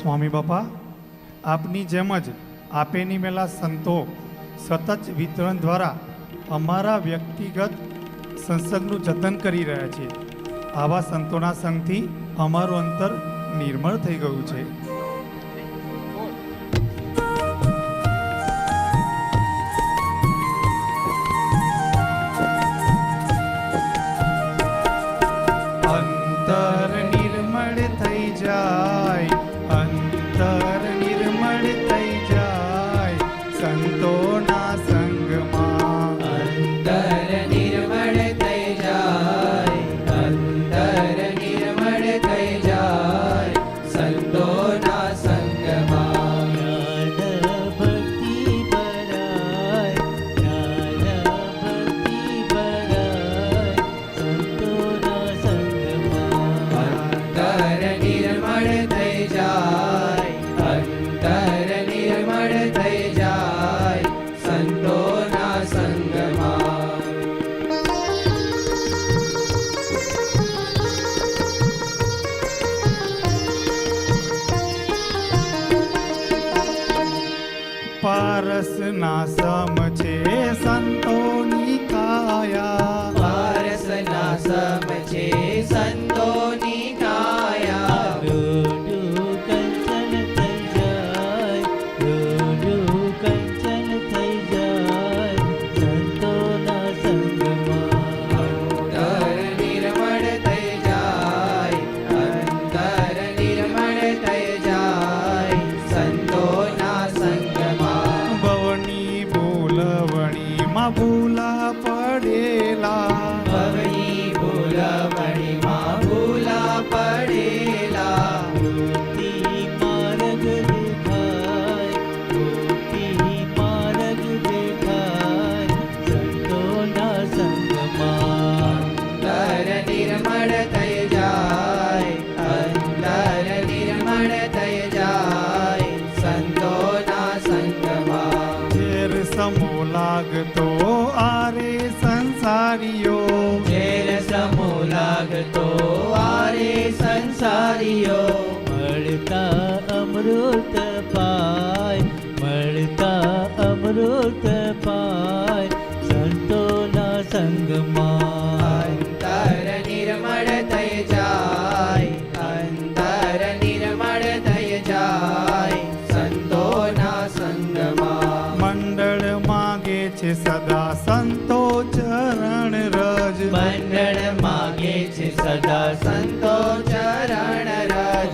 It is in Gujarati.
સ્વામી બાપા, આપની જેમ જ આપે નિમેલા સંતો સતત વિતરણ દ્વારા અમારા વ્યક્તિગત સંસર્ગનું જતન કરી રહ્યા છે. આવા સંતોના સંગથી અમારું અંતર નિર્મળ થઈ ગયું છે. અંતર નિર્મળ થઈ જાય, અંતર નિર્મળ થઈ જાય સંતોના સંગમાં. અંતર નિર્મળ થઈ જાય, અંતર નિર્મળ થઈ જાય સંતોના સંગમાં. જ્ઞાન ભક્તિ ભરાય, જ્ઞાન ભક્તિ ભરાય સંતોના સંગમાં. અંતર નિર્મળ થઈ જાય, અંતર નિર્મળ થઈ જાય સંતોના સંગમાં. પારસના સમ છે સંતોની કાયા, પારસના સમ છે સંતોની કાયા. રોડું કંચન થઈ જાય, રોડું કંચન થઈ જાય સંતોના સંગમાં. અંતર નિર્મળ થઈ જાય, અંતર નિર્મળ થઈ જાય સંતોના સંગમાં. ભવની બોલવણીમાં ભૂલા પડેલા, ભવની ભૂલવણીમાં ભૂલા પડેલા. મુક્તિ માર્ગ દેખાય, મુક્તિ માર્ગ દેખાય સંતોના સંગમાં. અંતર નિર્મળ થઈ જાય, અંતર નિર્મળ થઈ જાય સંતોના સંગમાં. ઝેર સમો લાગતો આરે સંસારીઓ, ઝેર સમો લાગતો આરે સંસારીઓ. મળતા અમૃત પાય, મળતા અમૃત પાય સંતોના સંગમાં. અંતર નિર્મળ થઈ જાય, અંતર નિર્મળ થઈ જાય સંતોના સંગમાં. મંડળ માગે છે સદા સંતો ચરણ રજ, મંડળ માગે છે સદા સંતો ચરણ રજ.